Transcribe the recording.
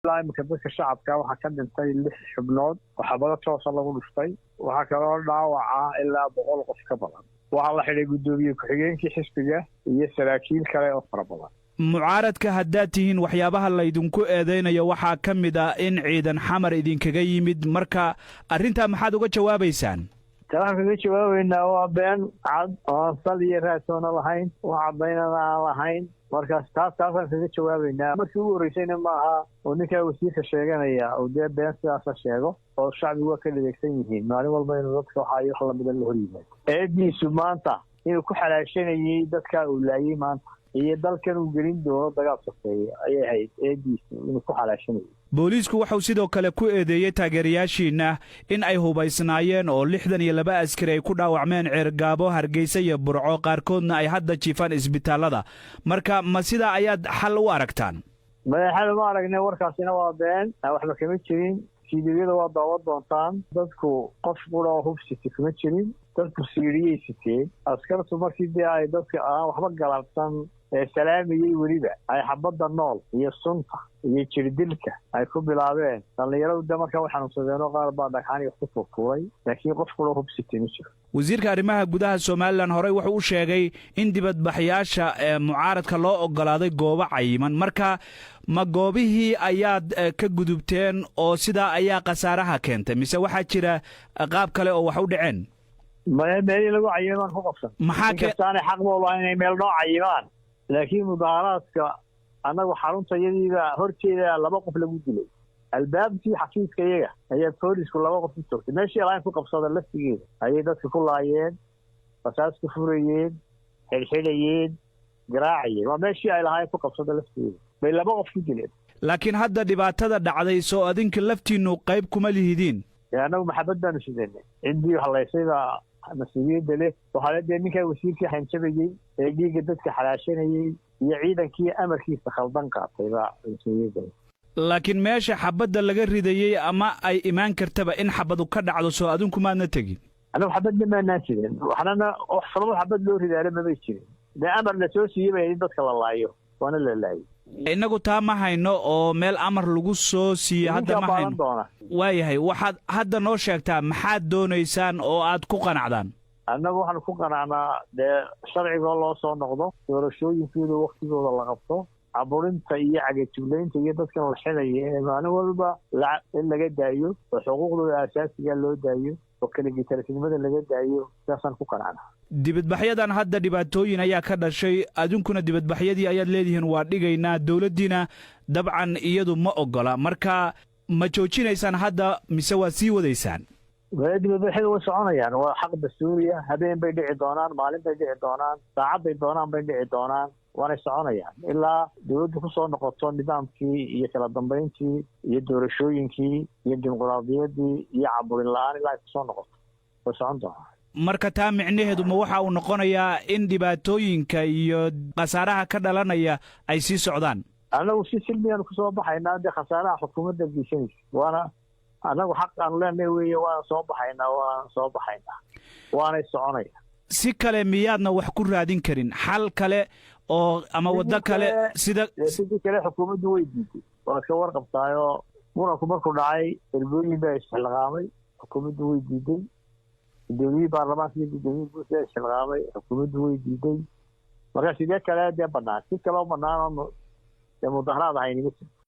لا dadka shacabka waxa ka dhintay 6 xubnood waxbada toos lagu dhuftay waxa kale oo dhaawaca ilaa 100 qof ka badan waxa la xidhay gudoomiye ku-xigeenkii xisbiga iyo saraakiil kale oo fara badan mucaaradka haddaad tihiin waxyaabaha laydinku eedeynayo waxaa ka mid ah in ciidan xamar idinkaga yimid marka arrintaa maxaad uga jawaabaysaan waxaan kaga jawaabaynaa waa been cad oo sal iyo raadsoona lahayn wax cadaynana aan lahayn markaas taasaan kaga jawaabaynaa markii ugu horeysayna maaha oo ninkaa wasiirka sheeganaya oo dee been sidaasa sheego oo shacbigu waa ka dhegeysan yihiin maalin walba inuu dadka waxaa wax lamida la hor yimaado eediisu maanta inuu ku xalaashanayay dadkaa uu laayay maanta iyo dalkan uu gelin doono dagaal sokeeye ayay ahayd eediisu inuu ku xalaashanayay booliisku wuxuu sidoo kale ku eedeeyey taageerayaashiina in ay hubaysnaayeen oo 62 askari ay ku dhaawacmeen Ceergaabo Hargeysa iyo Burco qaarkoodna ay hadda jiifaan isbitaalada marka ma sida ayaad xal u aragtaan madaxda ma aragnay warkaasina waa been waxba kama jirin siidiyada waa daawo doontaan dadku qof qura hubsi kuma jirin dadku siiriyay siteen askartu markii ay dadka waxba galabsan salaamiyay waliba ay xabada nool iyo sunta iyo jirdilka ay ku bilaabeen dhalinyarada markaa waxaan xasuusanaa qaar baa dhagxaan wax ku furfuray laakiin qof kale hubsitay ma jiro wasiirka arrimaha gudaha Soomaaliland hore wuxuu u sheegay in dibadbaxyaasha mucaaradka loo ogolaaday goobo cayiman marka ma goobihii ayaad ka gudubteen oo sidaa ayaa qasaaraha keentay mise waxaa jira qaab kale oo wax u dhaceen meel lagu cayiman ku qabsan maxaa ka xaq loo inay meel noo cayiman laakiin mudaaharaadka anagu xaruntayadiida horteeda 2 qof lagu dilay albaabkii xafiiska iyaga ayaa boolisku 2 qof ku toogtay meeshii ay ku qabsadeen laftigeeda ayay dadka ku laayeen fasaas ku furayeen xilxidayeen garaacayeen waa meeshii ay lahaayeen ku qabsadeen laftigeeda bay 2 qof ku dileen laakiin hadda dhibaatada dhacday soo adinka laftiinu qayb kuma lihidiin anagu maxabadana sideenay cidii haleysayda mas'uuliyadda leh waxa la ninka wasiirkii xanjabayay ee dhiiga dadka xalaashanayay iyo ciidankii amarkiisa khaldan qaatay baa mas'uuliyadda laakiin meesha xabadda laga ridayay ama ay imaan kartaba in xabadu ka dhacdo soo adinku maadna tagin anagu xabadna ma naasiden waxna sabab xabad loo ridaale ma bay jirin amar la soo siiyay in dadka la laayo waana la laayay inagu taa ma hayno oo meel amar lagu soo siiyay hadda ma hayno waayahay waxaad hadda noo sheegtaa maxaad doonaysaan oo aad ku qanacdaan annagu waxaan ku qanacnaa sharciga loo soo noqdo doorashooyinkooda waqtigooda la qabto caburinta iyo cagajuglaynta iyo dadka la xidhaya maalin walba in laga daayo oo xuquuqdooda aasaasiga loo daayo oo kaligitarnimada laga daayo sidaasaan ku qanacnaa dibadbaxyadan hadda dhibaatooyin ayaa ka dhashay adinkuna dibadbaxyadii ayaad leedihiin waa dhigaynaa dawladdiina dabcan iyadu ma ogola marka ma joojinaysaan hadda mise waa sii wadaysaan dibadbaxyadu way soconayaan waa xaq dastuuriya habeen bay dhici doonaan maalin bay dhici doonaan saacad bay doonaan bay dhici doonaan waanay soconayaan ilaa dawladdu ku soo noqoto nidaamkii iyo kala dambayntii iyo doorashooyinkii iyo dimuqraadiyaddii iyo caburin la'aan ilaa ay ku soo noqoto way socon doonaan marka taa micnaheedu ma waxa uu noqonayaa in dhibaatooyinka iyo khasaaraha ka dhalanaya ay sii socdaan anagu si silmiyaan ku soo baxaynaa dee khasaaraha xukuumadda geysanaysa waana anagu xaq aan leenahay weeye waan soo baxaynaa waanay soconaya si kale miyaadna wax ku raadin karin xal kale oo ama waddo kale sidii kale xukuumaddu way diiday waad ka warqabtaayoo muranku markuu dhacay ergooyin baa isxilqaamay xukuumaddu way diiday gudoomiye baarlamaanka iyo gudoomiye guud ee isxilqaamay xukuumaddu way diiday marka sidee kale dee bannaan si kaloo bannaan oo mudaharaad ahayn